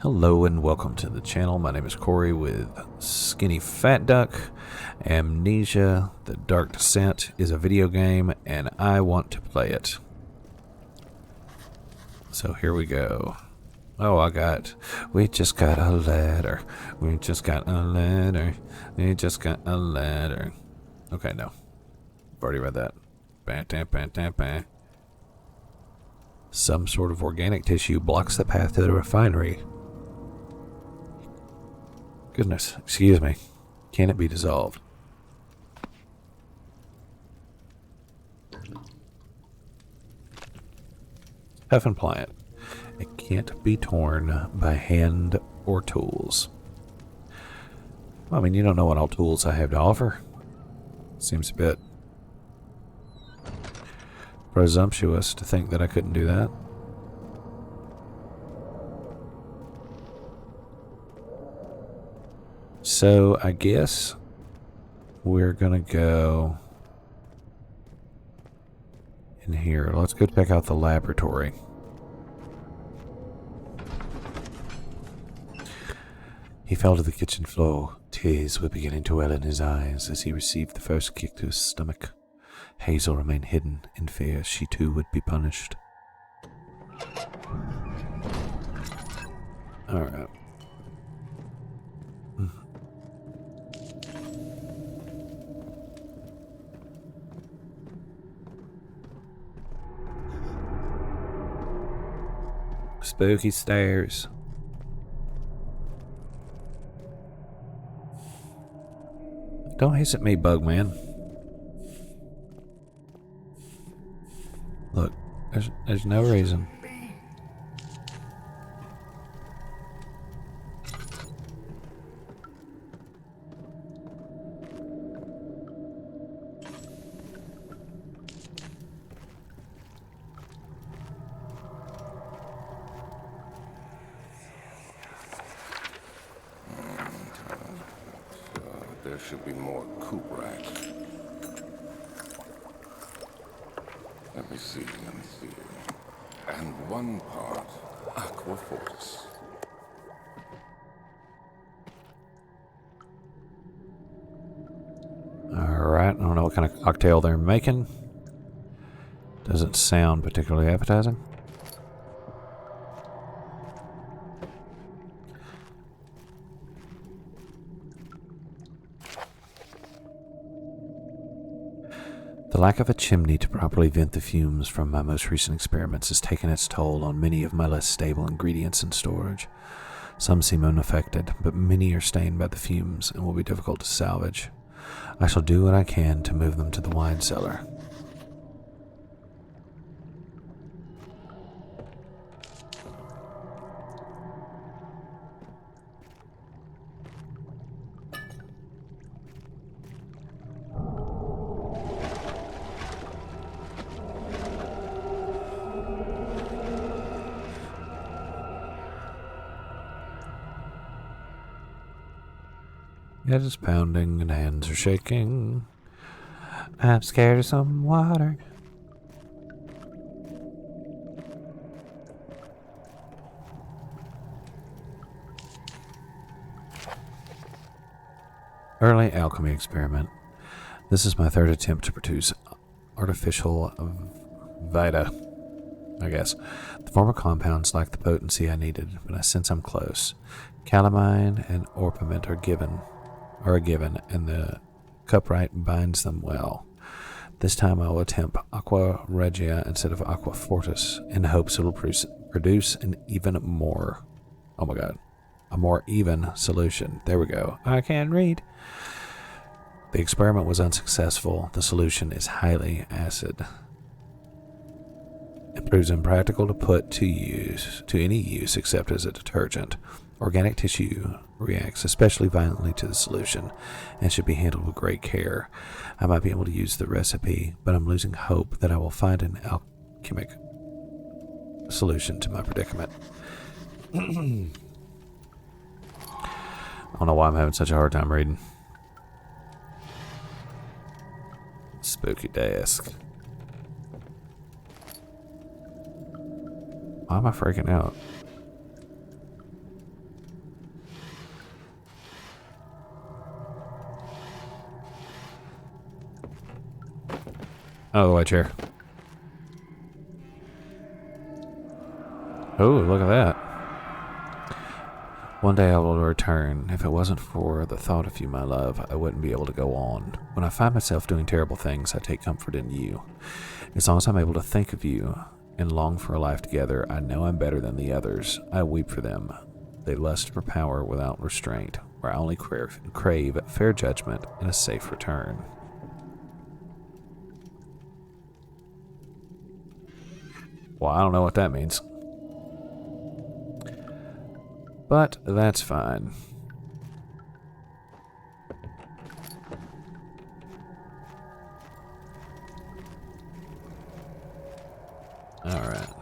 Hello and welcome to the channel. My name is Corey with Skinnyfat. Amnesia, The Dark Descent is a video game and I want to play it. So here we go. Oh, we just got a letter. We just got a letter. We just got a letter. Okay, no. I've already read that. Bah. Some sort of organic tissue blocks the path to the refinery. Goodness, excuse me. Can it be dissolved? Tough and pliant. It can't be torn by hand or tools. Well, I mean, you don't know what all tools I have to offer. Seems a bit presumptuous to think that I couldn't do that. So I guess we're gonna go in here. Let's go check out the laboratory. He fell to the kitchen floor. Tears were beginning to well in his eyes as he received the first kick to his stomach. Hazel remained hidden in fear she too would be punished. Alright. Spooky stairs. Don't hiss at me, Bugman. Look, there's no reason. There should be more coop racks. Let me see. And one part aqua fortis. Alright, I don't know what kind of cocktail they're making. Doesn't sound particularly appetizing. The lack of a chimney to properly vent the fumes from my most recent experiments has taken its toll on many of my less stable ingredients in storage. Some seem unaffected, but many are stained by the fumes and will be difficult to salvage. I shall do what I can to move them to the wine cellar. Head is pounding and hands are shaking. I'm scared of some water. Early alchemy experiment. This is my third attempt to produce artificial vita, I guess. The former compounds lack the potency I needed, but I sense I'm close. Calamine and orpiment are a given, and the cupright binds them well. This time I will attempt aqua regia instead of aqua fortis in hopes it will produce an even more, oh my god, a more even solution. There we go. I can read. The experiment was unsuccessful. The solution is highly acid. It proves impractical to put to any use except as a detergent. Organic tissue reacts especially violently to the solution and should be handled with great care. I might be able to use the recipe, but I'm losing hope that I will find an alchemic solution to my predicament. I don't know why I'm having such a hard time reading. Spooky desk. Why am I freaking out? Oh, the white chair. Oh, look at that. One day I will return. If it wasn't for the thought of you, my love, I wouldn't be able to go on. When I find myself doing terrible things, I take comfort in you. As long as I'm able to think of you and long for a life together, I know I'm better than the others. I weep for them. They lust for power without restraint, where I only crave fair judgment and a safe return. Well, I don't know what that means. But that's fine. All right.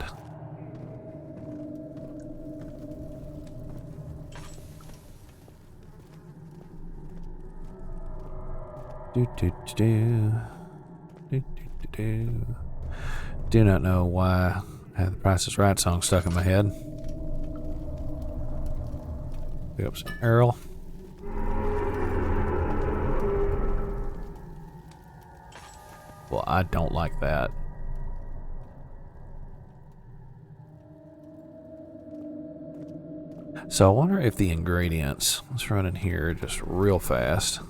Do not know why I have the Price is Right song stuck in my head. Pick up some Earl. Well, I don't like that. So I wonder if the ingredients, let's run in here just real fast.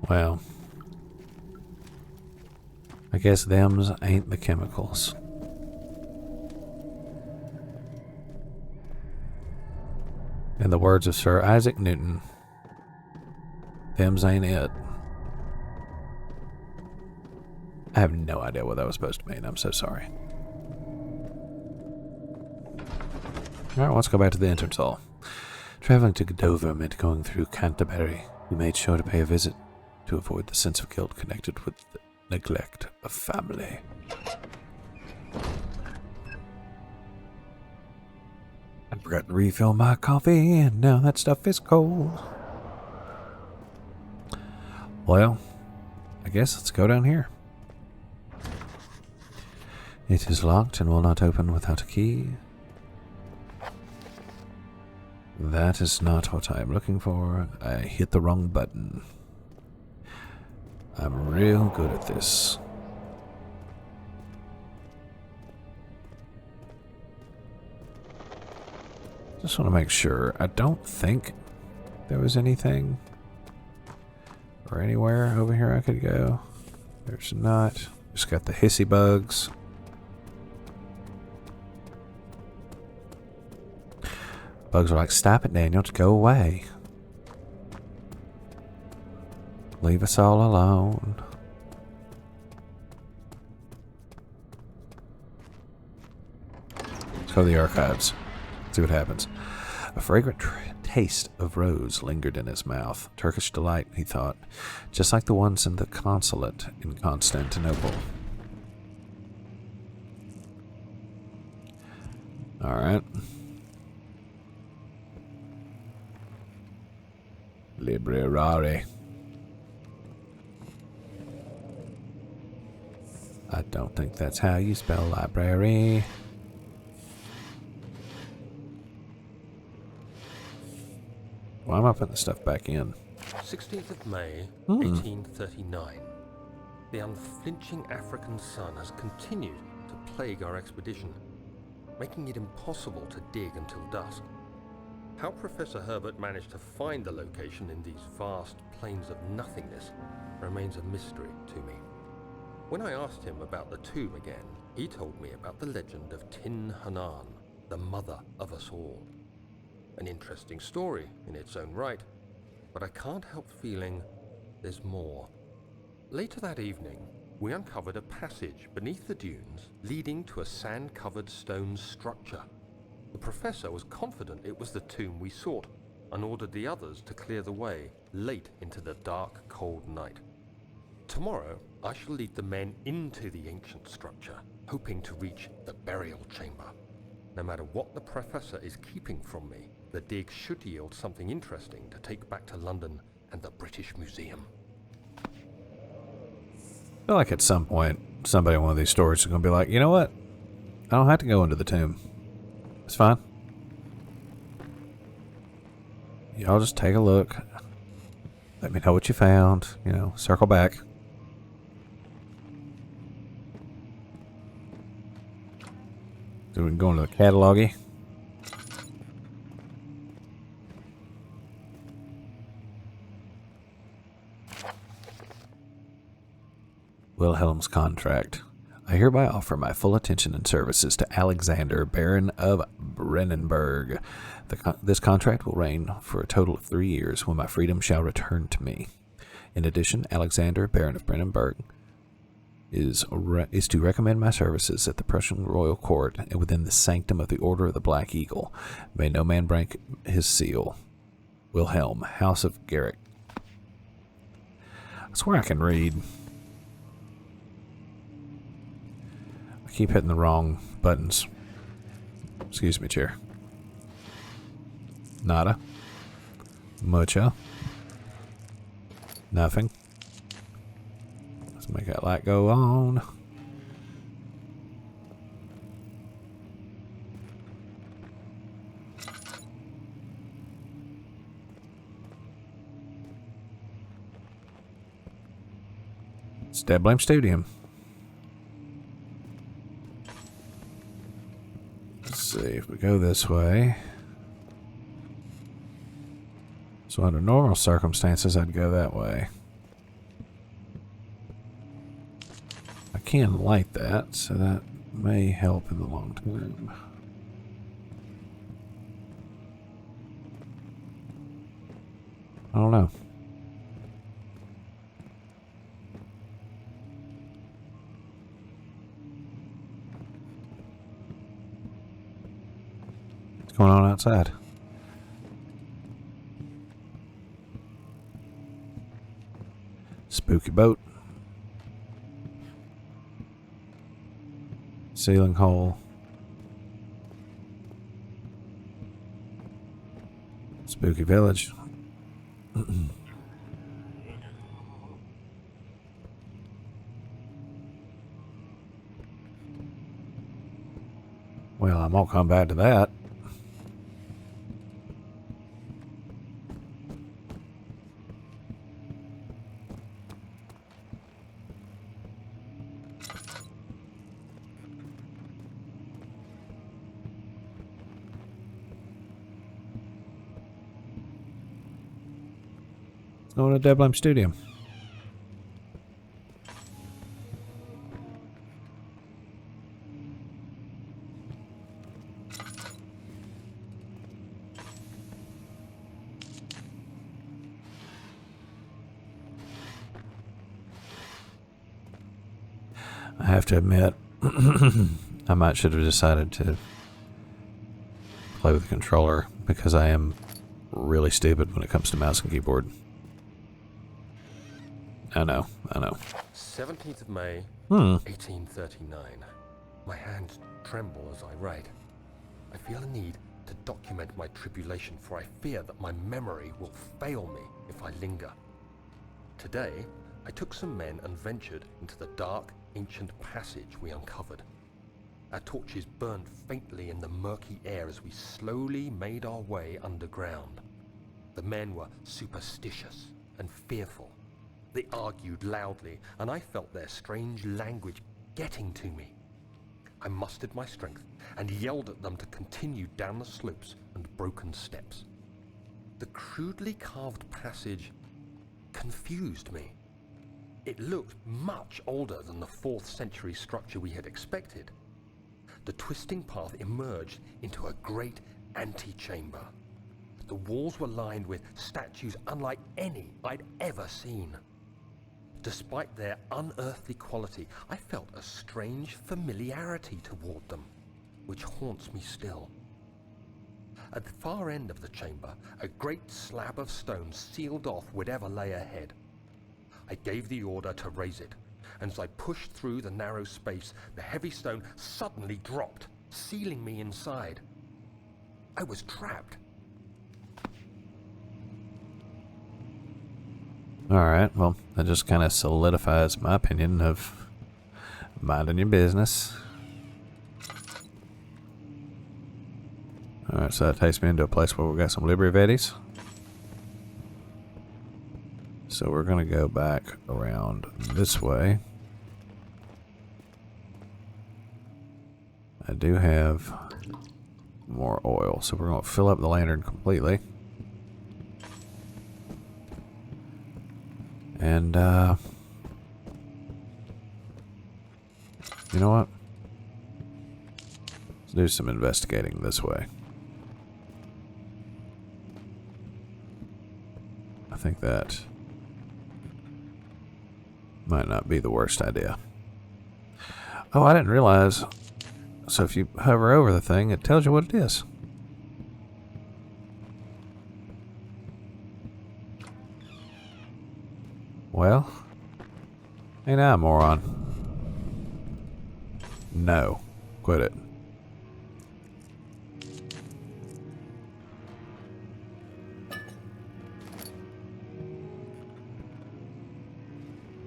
Well, I guess them's ain't the chemicals. In the words of Sir Isaac Newton, them's ain't it. I have no idea what that was supposed to mean. I'm so sorry. Alright, let's go back to the entrance hall. Traveling to Dover meant going through Canterbury. We made sure to pay a visit to avoid the sense of guilt connected with the neglect of family. I forgot to refill my coffee, and now that stuff is cold. Well, I guess let's go down here. It is locked and will not open without a key. That is not what I am looking for. I hit the wrong button. I'm real good at this. Just want to make sure. I don't think there was anything or anywhere over here I could go. There's not. Just got the hissy bugs. Bugs are like, stop it, Daniel, to go away. Leave us all alone. Let's go to the archives. See what happens. A fragrant taste of rose lingered in his mouth. Turkish delight, he thought, just like the ones in the consulate in Constantinople. All right. Library. I don't think that's how you spell library. Why am I putting the stuff back in? 16th of May, 1839. The unflinching African sun has continued to plague our expedition, making it impossible to dig until dusk. How Professor Herbert managed to find the location in these vast plains of nothingness remains a mystery to me. When I asked him about the tomb again, he told me about the legend of Tin Hanan, the mother of us all. An interesting story in its own right, but I can't help feeling there's more. Later that evening, we uncovered a passage beneath the dunes leading to a sand-covered stone structure. The professor was confident it was the tomb we sought, and ordered the others to clear the way late into the dark, cold night. Tomorrow, I shall lead the men into the ancient structure, hoping to reach the burial chamber. No matter what the Professor is keeping from me, the dig should yield something interesting to take back to London and the British Museum. I feel like at some point, somebody in one of these stories is going to be like, you know what? I don't have to go into the tomb. It's fine. Y'all just take a look. Let me know what you found. You know, circle back. So we can go into the catalog-y. Wilhelms Contract. I hereby offer my full attention and services to Alexander, Baron of Brennenburg. This contract will reign for a total of 3 years, when my freedom shall return to me. In addition, Alexander, Baron of Brennenburg, is to recommend my services at the Prussian royal court and within the sanctum of the Order of the Black Eagle. May no man break his seal. Wilhelm, House of Garrick. I swear I can read. I keep hitting the wrong buttons. Excuse me, chair. Nada. Mucha. Nothing. Let's make that light go on. It's Dead Blame Stadium. Let's see if we go this way. So under normal circumstances, I'd go that way. I can light that, so that may help in the long term. I don't know. What's going on outside? Spooky boat. Ceiling hole. Spooky village. Well, I won't come back to that. Going to Dead Blame Stadium. I have to admit, I might should have decided to play with the controller because I am really stupid when it comes to mouse and keyboard. I know. 17th of May, 1839. My hands tremble as I write. I feel a need to document my tribulation, for I fear that my memory will fail me if I linger. Today, I took some men and ventured into the dark, ancient passage we uncovered. Our torches burned faintly in the murky air as we slowly made our way underground. The men were superstitious and fearful. They argued loudly, and I felt their strange language getting to me. I mustered my strength and yelled at them to continue down the slopes and broken steps. The crudely carved passage confused me. It looked much older than the 4th century structure we had expected. The twisting path emerged into a great antechamber. The walls were lined with statues unlike any I'd ever seen. Despite their unearthly quality, I felt a strange familiarity toward them, which haunts me still. At the far end of the chamber, a great slab of stone sealed off whatever lay ahead. I gave the order to raise it, and as I pushed through the narrow space, the heavy stone suddenly dropped, sealing me inside. I was trapped. Alright, well, that just kind of solidifies my opinion of minding your business. Alright, so that takes me into a place where we've got some Librivettis. So we're going to go back around this way. I do have more oil, so we're going to fill up the lantern completely. And, you know what? Let's do some investigating this way. I think that might not be the worst idea. Oh, I didn't realize. So if you hover over the thing, it tells you what it is. Well, ain't I a moron? No. Quit it.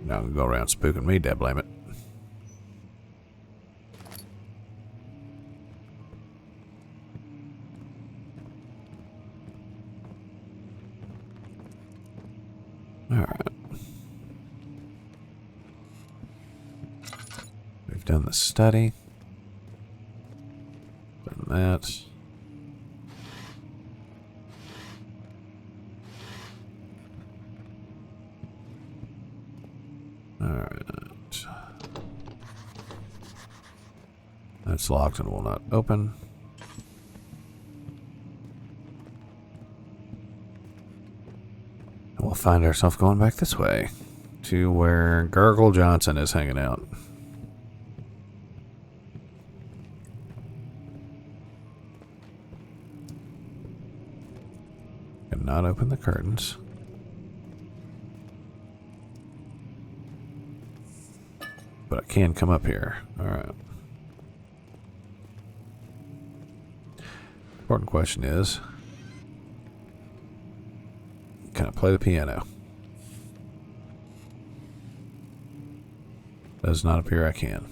Now I'm gonna go around spooking me, dad blame it. Alright. We've done the study. Done that. Alright. That's locked and will not open. We'll find ourselves going back this way to where Gurgle Johnson is hanging out. Cannot open the curtains. But I can come up here. Alright. Important question is, can I play the piano? Does not appear I can.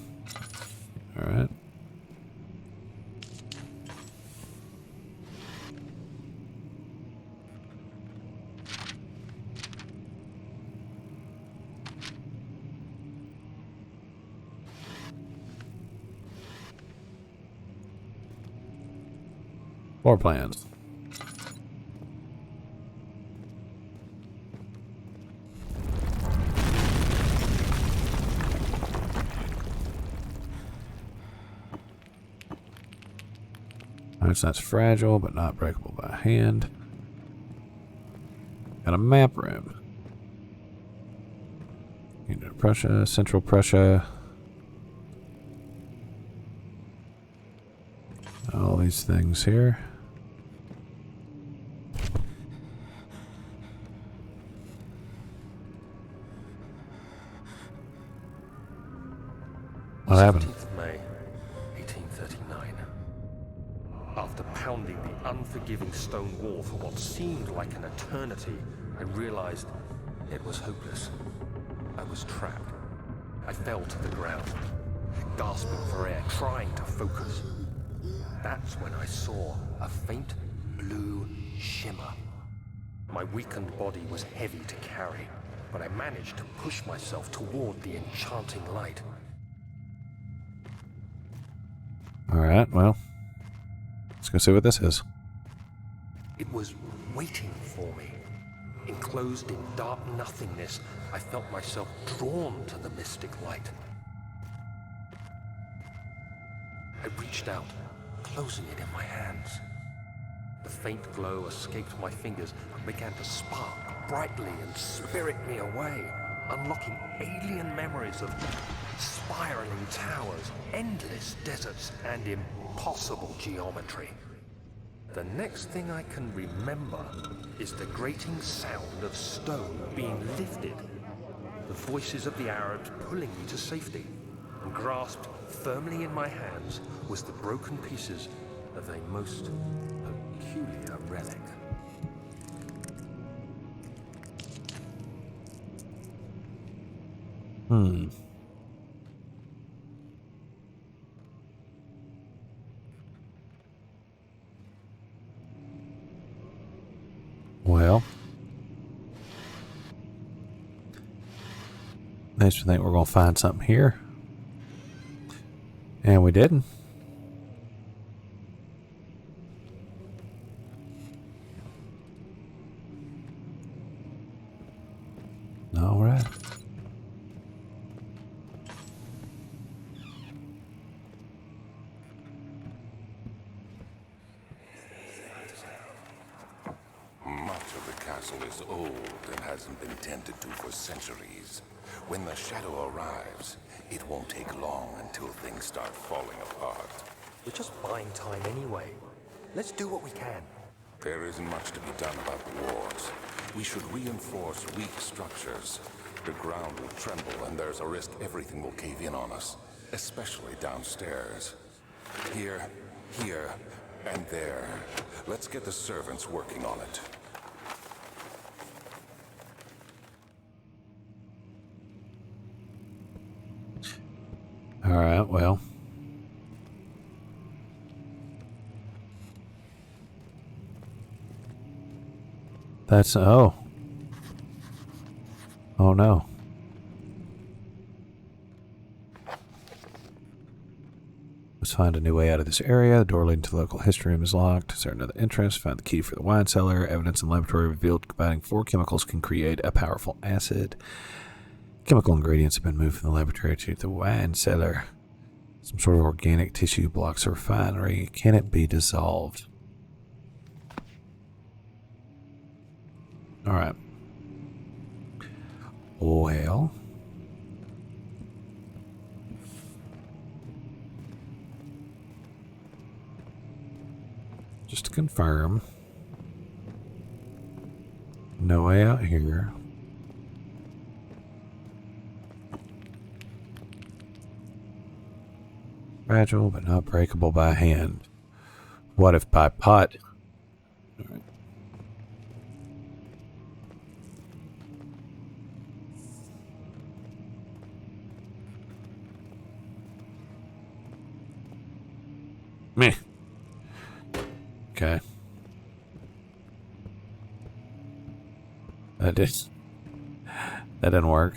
Alright. Floor plans. That's fragile, but not breakable by hand. Got a map room. Into Prussia, Central Prussia. All these things here. What happened? 17th May, 1839. After pounding the unforgiving stone wall for what seemed like an eternity, I realized it was hopeless. I was trapped. I fell to the ground, gasping for air, trying to focus. That's when I saw a faint blue shimmer. My weakened body was heavy to carry, but I managed to push myself toward the enchanting light. Alright, well, let's go see what this is. It was waiting for me. Enclosed in dark nothingness, I felt myself drawn to the mystic light. I reached out, closing it in my hands. The faint glow escaped my fingers and began to spark brightly and spirit me away, unlocking alien memories of spiraling towers, endless deserts, and impossible geometry. The next thing I can remember is the grating sound of stone being lifted, the voices of the Arabs pulling me to safety, and grasped firmly in my hands was the broken pieces of a most peculiar relic. Well, makes me think we're going to find something here. And we didn't. All right. Much of the castle is old and hasn't been tended to for centuries. When the shadow arrives, it won't take long until things start falling apart. We're just buying time anyway. Let's do what we can. There isn't much to be done about the walls. We should reinforce weak structures. The ground will tremble and there's a risk everything will cave in on us, especially downstairs. Here, and there. Let's get the servants working on it. All right, well. That's, oh. Oh no. Let's find a new way out of this area. The door leading to the local history room is locked. Is there another entrance? Find the key for the wine cellar. Evidence in the laboratory revealed combining 4 chemicals can create a powerful acid. Chemical ingredients have been moved from the laboratory to the wine cellar. Some sort of organic tissue blocks a refinery. Can it be dissolved? Alright. Well. Just to confirm. No way out here. Fragile but not breakable by hand. What if by pot? All right. Meh. Okay. That didn't work.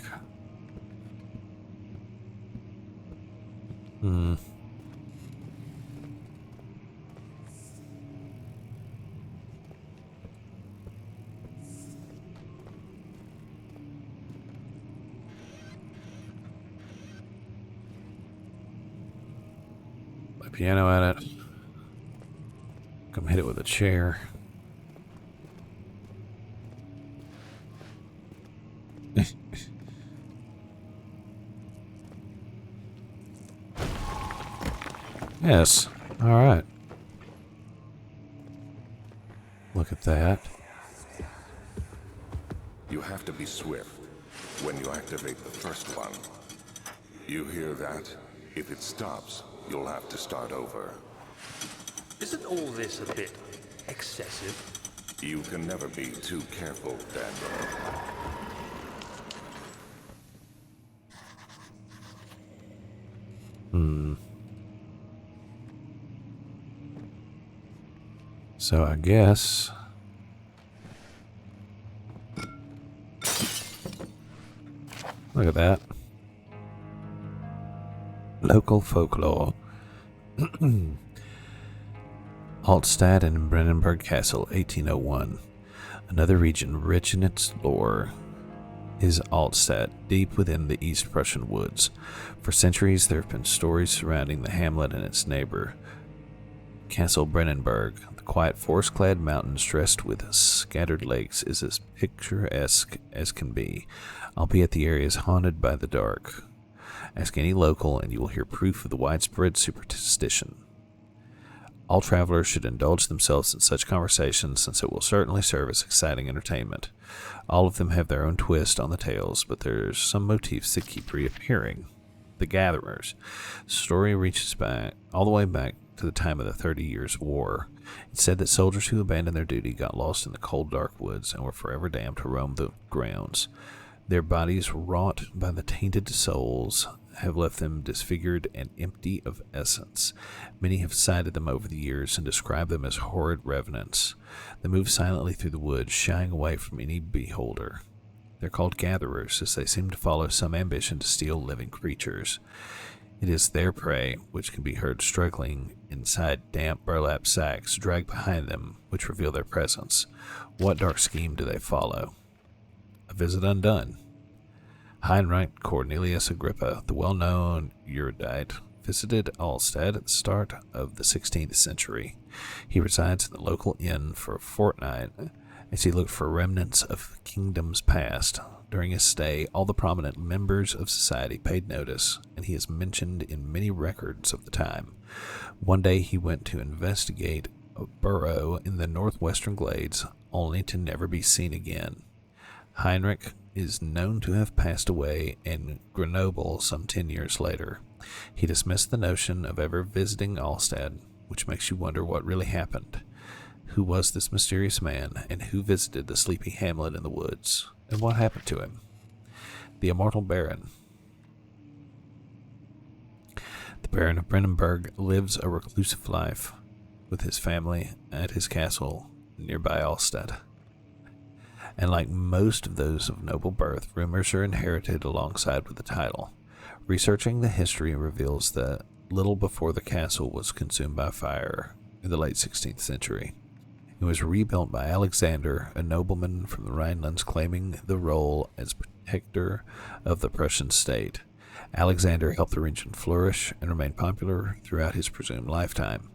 My piano at it. Come hit it with a chair. Yes. All right. Look at that. You have to be swift when you activate the first one. You hear that? If it stops, you'll have to start over. Isn't all this a bit excessive? You can never be too careful, Daniel. So I guess look at that. Local folklore. Altstadt and Brennenburg Castle, 1801. Another region rich in its lore is Altstadt, deep within the East Prussian woods. For centuries, there have been stories surrounding the hamlet and its neighbor, Castle Brennenburg. The quiet forest-clad mountains dressed with scattered lakes is as picturesque as can be, albeit the area is haunted by the dark. Ask any local and you will hear proof of the widespread superstition. All travelers should indulge themselves in such conversations, since it will certainly serve as exciting entertainment. All of them have their own twist on the tales, but there's some motifs that keep reappearing. The Gatherers. The story reaches back, all the way back to the time of the 30 Years' War. It's said that soldiers who abandoned their duty got lost in the cold, dark woods and were forever damned to roam the grounds. Their bodies, wrought by the tainted souls, have left them disfigured and empty of essence. Many have sighted them over the years and described them as horrid revenants. They move silently through the woods, shying away from any beholder. They're called gatherers, as they seem to follow some ambition to steal living creatures. It is their prey which can be heard struggling inside damp burlap sacks dragged behind them, which reveal their presence. What dark scheme do they follow? A visit undone. Heinrich Cornelius Agrippa, the well-known erudite, visited Alstad at the start of the 16th century. He resides in the local inn for a fortnight as he looked for remnants of kingdoms past. During his stay, all the prominent members of society paid notice, and he is mentioned in many records of the time. One day he went to investigate a burrow in the northwestern glades, only to never be seen again. Heinrich is known to have passed away in Grenoble some 10 years later. He dismissed the notion of ever visiting Alstad, which makes you wonder what really happened. Who was this mysterious man, and who visited the sleepy hamlet in the woods, and what happened to him? The Immortal Baron. The Baron of Brennenburg lives a reclusive life with his family at his castle nearby Alstad. And like most of those of noble birth, rumors are inherited alongside with the title. Researching the history reveals that little before the castle was consumed by fire in the late 16th century. It was rebuilt by Alexander, a nobleman from the Rhinelands claiming the role as protector of the Prussian state. Alexander helped the region flourish and remain popular throughout his presumed lifetime.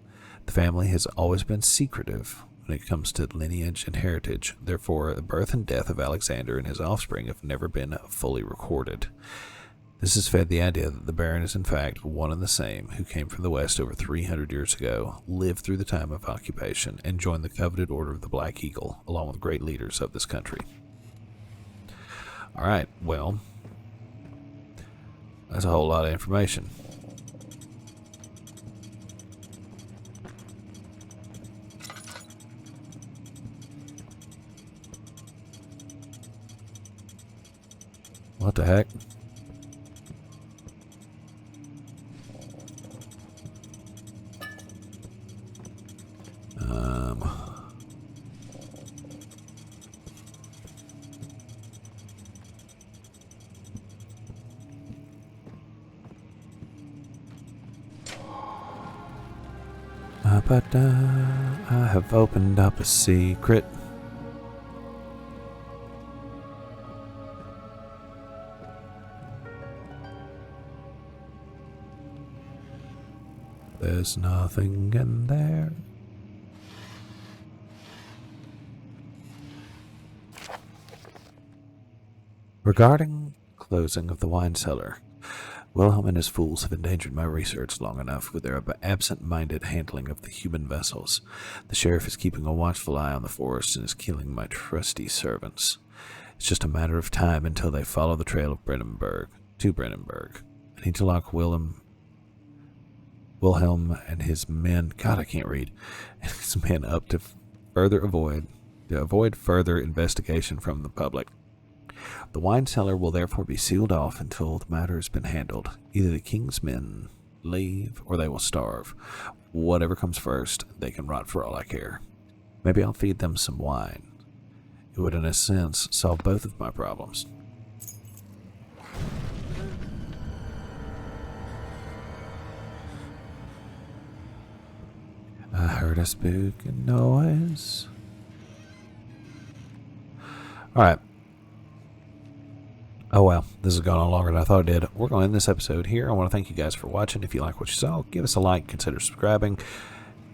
The family has always been secretive when it comes to lineage and heritage. Therefore, the birth and death of Alexander and his offspring have never been fully recorded. This has fed the idea that the Baron is in fact one and the same, who came from the West over 300 years ago, lived through the time of occupation, and joined the coveted Order of the Black Eagle, along with great leaders of this country. Alright, well, that's a whole lot of information. What the heck? I have opened up a secret. There's nothing in there. Regarding closing of the wine cellar, Wilhelm and his fools have endangered my research long enough with their absent-minded handling of the human vessels. The sheriff is keeping a watchful eye on the forest and is killing my trusty servants. It's just a matter of time until they follow the trail of Brennenburg to Brennenburg. I need to lock Wilhelm and his men, God, I can't read, and his men up to avoid further investigation from the public. The wine cellar will therefore be sealed off until the matter has been handled. Either the king's men leave or they will starve. Whatever comes first, they can rot for all I care. Maybe I'll feed them some wine. It would, in a sense, solve both of my problems. I heard a spooky noise. Alright. Oh well, this has gone on longer than I thought it did. We're going to end this episode here. I want to thank you guys for watching. If you like what you saw, give us a like, consider subscribing,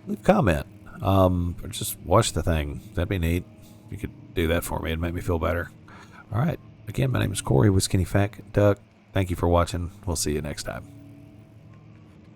leave a comment, or just watch the thing. That'd be neat. You could do that for me. It'd make me feel better. Alright, again, my name is Corey with Skinnyfat Duck. Thank you for watching. We'll see you next time.